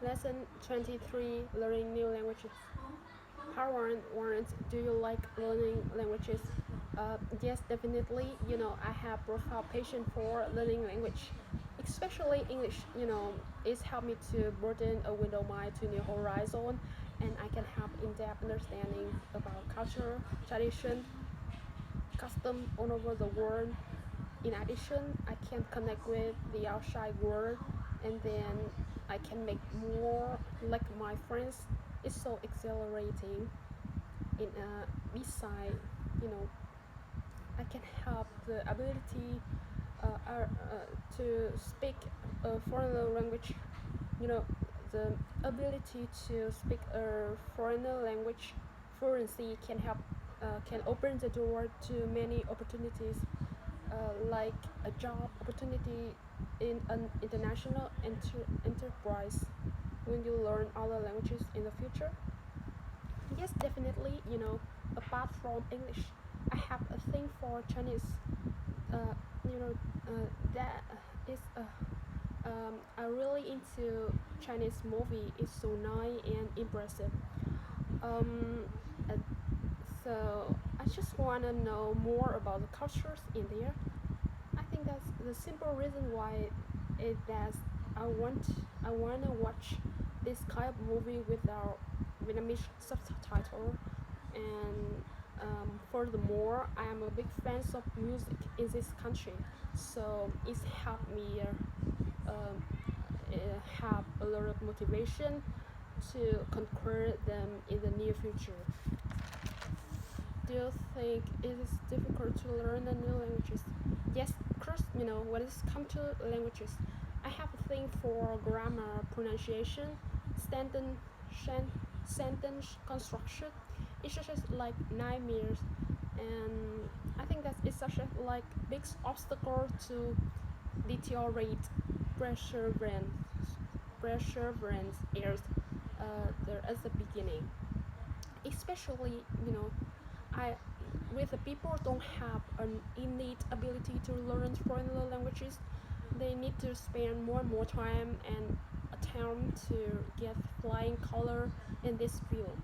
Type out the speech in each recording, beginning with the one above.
Lesson 23, Learning New Languages. Part 1, do you like learning languages? Yes, definitely. I have profile passion for learning language, especially English. It's helped me to broaden a window mind to new horizon, and I can have in-depth understanding about culture, tradition, custom all over the world. In addition, I can connect with the outside world, and then I can make more like my friends. It's so exhilarating. In beside, you know, I can have the ability to speak a foreign language. You know, the ability to speak a foreign language fluency can open the door to many opportunities, like a job opportunity in an international enterprise when you learn other languages in the future. Yes, definitely. Apart from English, I have a thing for Chinese. Uh, that is I really into Chinese movie. It's so nice and impressive. Um, uh, so I just wanna know more about the cultures in there. I think that's the simple reason why it that I want I wanna watch this kind of movie without Vietnamese subtitle, and furthermore, I am a big fan of music in this country, so it's helped me um, have a lot of motivation to conquer them in the near future. Do you think it is difficult to learn the new languages? Yes, of course. When it comes to languages, I have a thing for grammar, pronunciation, sentence, sentence construction. It's just like nightmares, and I think that it's such a like big obstacle to deteriorate perseverance, perseverance ears there at the beginning. Especially, I with the people don't have an innate ability to learn foreign languages, they need to spend more and more time and attempt to get flying color in this field.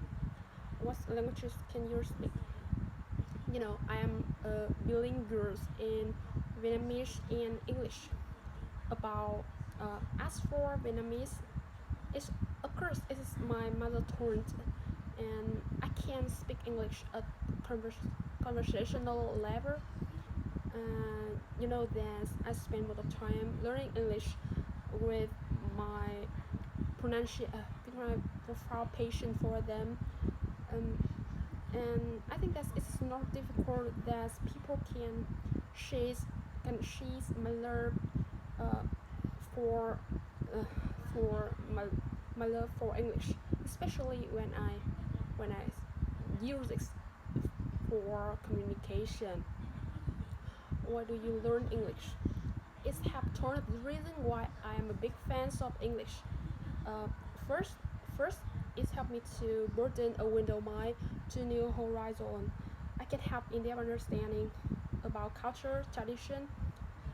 What languages can you speak? I am bilingual in Vietnamese and English. About as for Vietnamese, it's of course it is my mother tongue, and I can speak English at conversational level. That I spend a lot of time learning English with my with my profile patient for them. Um, and I think that it's not difficult that people she's she's my love uh, for uh, for my love for English, especially when I use it for communication. Why do you learn English? It's have turned the reason why I am a big fan of English. Uh, first, first, it's helped me to broaden a window mind to new horizon. I can have in-depth understanding about culture, tradition,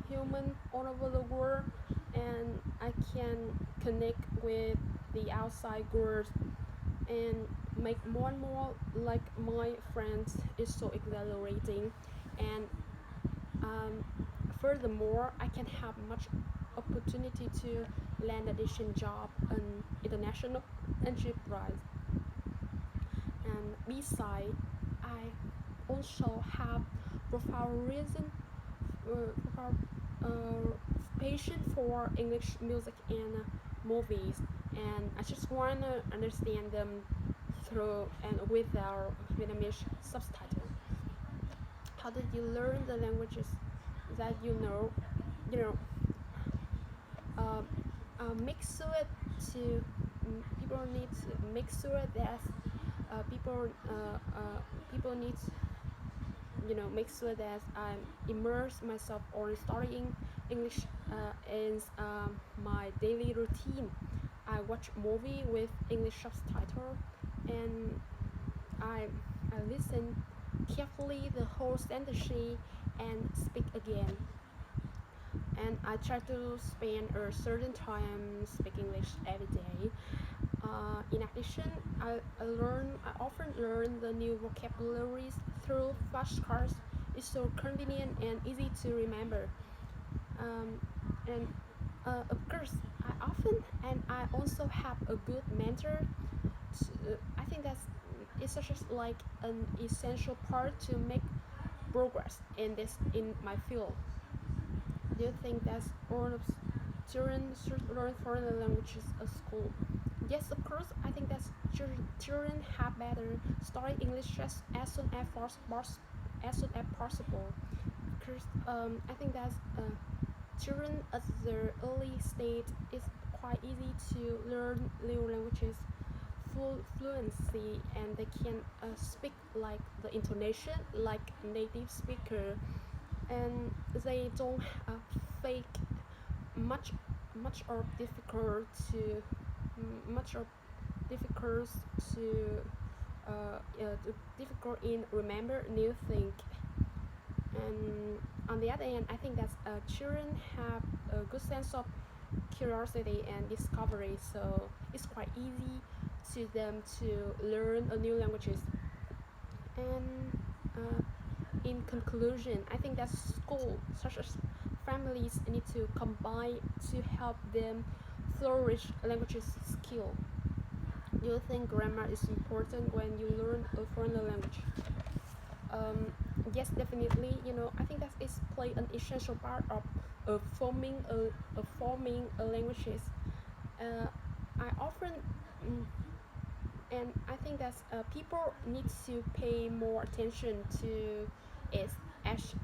human all over the world, and I can connect with the outside world and make more and more like my friends is so exhilarating. And um, furthermore, I can have much opportunity to land a decent job in international enterprise. And beside, I also have profound reason, profound passion for English music and movies, and I just wanna understand them through and with our Vietnamese subtitle. How did you learn the languages that you know? You know, um, make sure to people need to make sure that people need make sure that I immerse myself on studying English in my daily routine. I watch movie with English subtitle, and I I listen carefully the whole sentence and speak again. and I try to spend a certain time speaking English every day. In addition, I often learn the new vocabularies through flashcards. It's so convenient and easy to remember. Um, and of course, I also have a good mentor. I think it's such as like an essential part to make progress in my field. Do you think that all of children should learn foreign languages at school? Yes, of course. I think that children have better study English as soon as soon as possible. Because I think that children at the early stage it's quite easy to learn new languages fluency, and they can speak like the intonation like native speaker, and they don't fake much much or difficult to much or difficult to difficult in remember new thing. And on the other hand, I think that children have a good sense of curiosity and discovery, so it's quite easy to them to learn a new languages. And in conclusion, I think that school, such as families, need to combine to help them flourish languages skill. Do you think grammar is important when you learn a foreign language? Um, yes, definitely. I think that is play an essential part of forming a languages. Uh, I often mm, and I think that people need to pay more attention to it as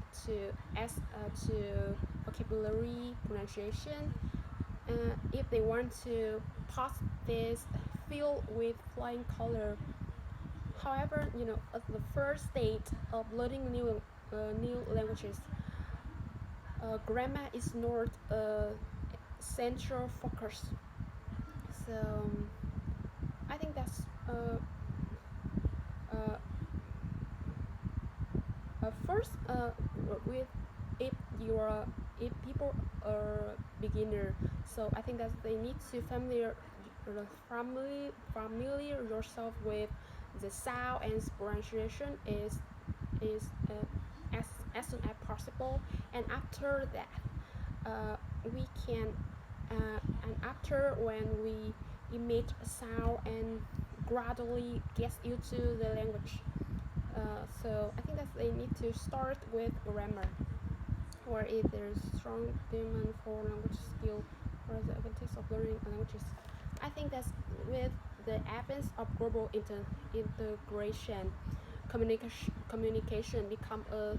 to vocabulary pronunciation. If they want to pass this field with flying color. However, at the first stage of learning new languages, grammar is not a central focus. So I think that's uh, first with if you're if people are beginner, so I think that they need to familiar yourself with the sound and pronunciation is as soon as possible, and after that we can and after when we emit a sound and gradually get used to the language. So I think that they need to start with grammar, or if there's strong demand for language skill or the advantage of learning languages. I think that with the advance of global integration, communication become a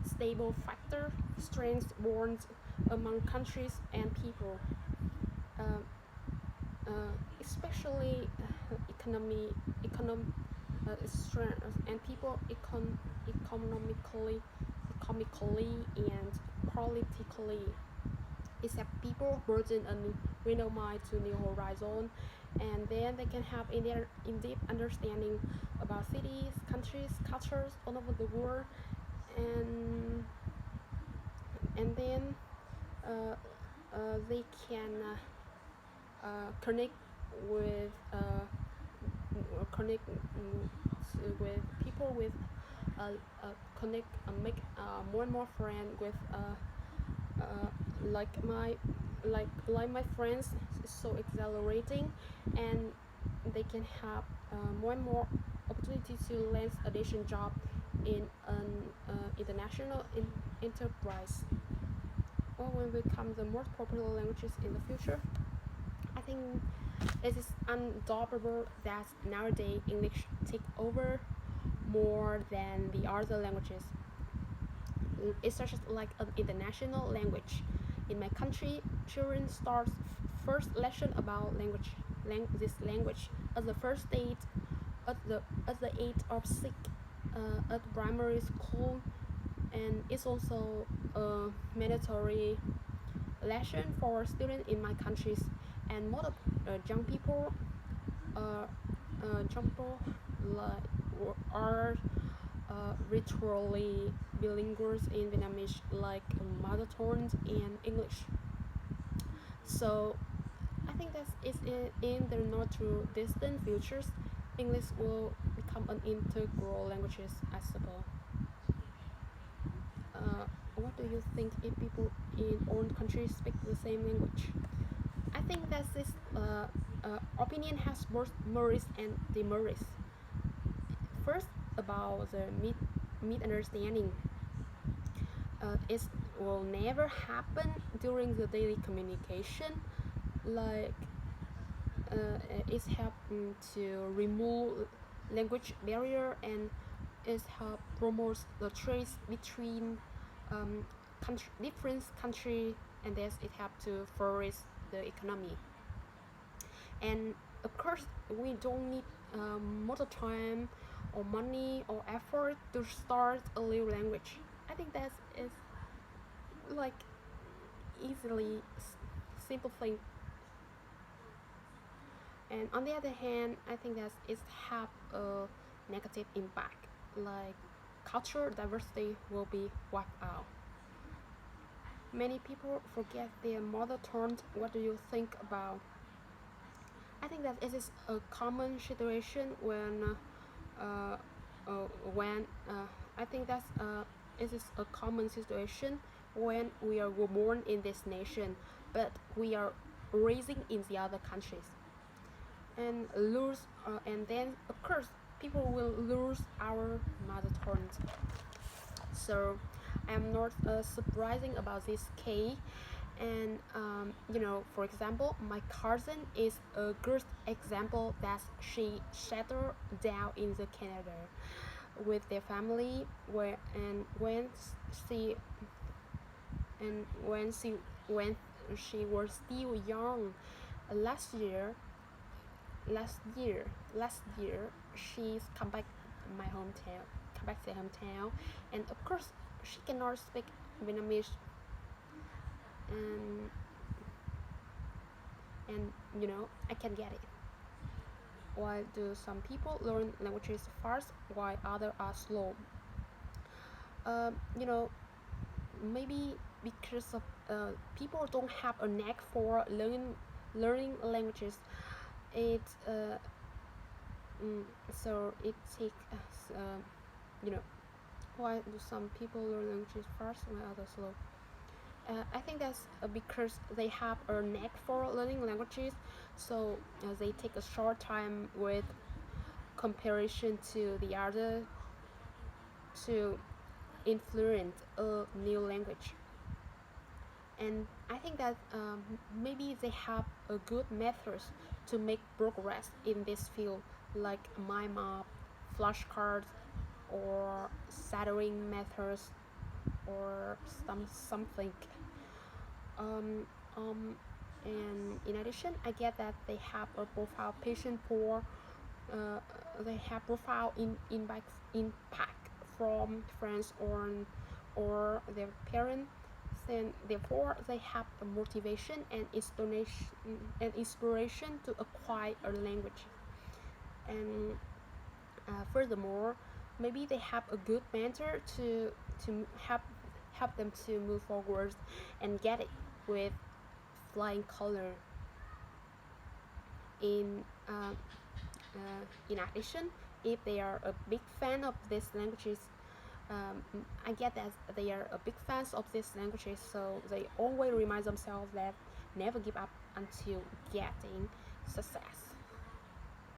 stable factor, strength bonds among countries and people, um, especially economy strength and people economically and politically. Except people burden a window mind to new horizon, and then they can have in-deep understanding about cities, countries, cultures all over the world, and then uh, they can connect with connect with people with connect make more and more friends with uh, like my friends is so exhilarating, and they can have more and more opportunity to land a decent job in an international enterprise, or will become the most popular languages in the future. I think it is undoubtable that nowadays English take over more than the other languages. It's such like an international language. In my country, children start first lesson about this language at the first stage, at the age of 6, at primary school, and it's also a mandatory lesson for students in my countries. And most of young people, uh, young people like are literally bilinguals in Vietnamese like mother tongue and English. So I think that is in the not too distant futures, English will become an integral language, I suppose. What do you think if people in own countries speak the same language? I think that this opinion has both merits and demerits. First, about the misunderstanding. It will never happen during the daily communication. Like it's helping to remove language barrier, and it help promote the trade between different country, and thus it help to flourish the economy. And of course, we don't need more time or money or effort to start a new language. I think that is like easily simple thing. And on the other hand, I think that it have a negative impact, like cultural diversity will be wiped out. Many people forget their mother tongue. What do you think about? I think that it is a common situation uh, when I think that it is a common situation when we are born in this nation, but we are raising in the other countries, and lose and then of course people will lose our mother tongue. So I'm not surprising about this case. And for example, my cousin is a good example that she settled down in the Canada with their family, where and she when she was still young, last year last year she's come back to hometown, and of course she cannot speak Vietnamese, and I can get it. Why do some people learn languages fast while others are slow? You know, maybe because of people don't have a knack for learning languages. It so it takes you know why do some people learn languages fast while others slow? I think that's because they have a knack for learning languages, so they take a short time with comparison to the other to influence a new language. And I think that maybe they have a good methods to make progress in this field, like mind map, flashcards, or shadowing methods, or something. Um, um, and in addition, I get that they have a profile patient for they have profile impact from friends or their parents, and therefore they have a motivation and inspiration to acquire a language. And furthermore, maybe they have a good mentor to help them to move forward and get it with flying color. In in addition, if they are a big fan of these languages, I get that they are a big fans of these languages, so they always remind themselves that never give up until getting success.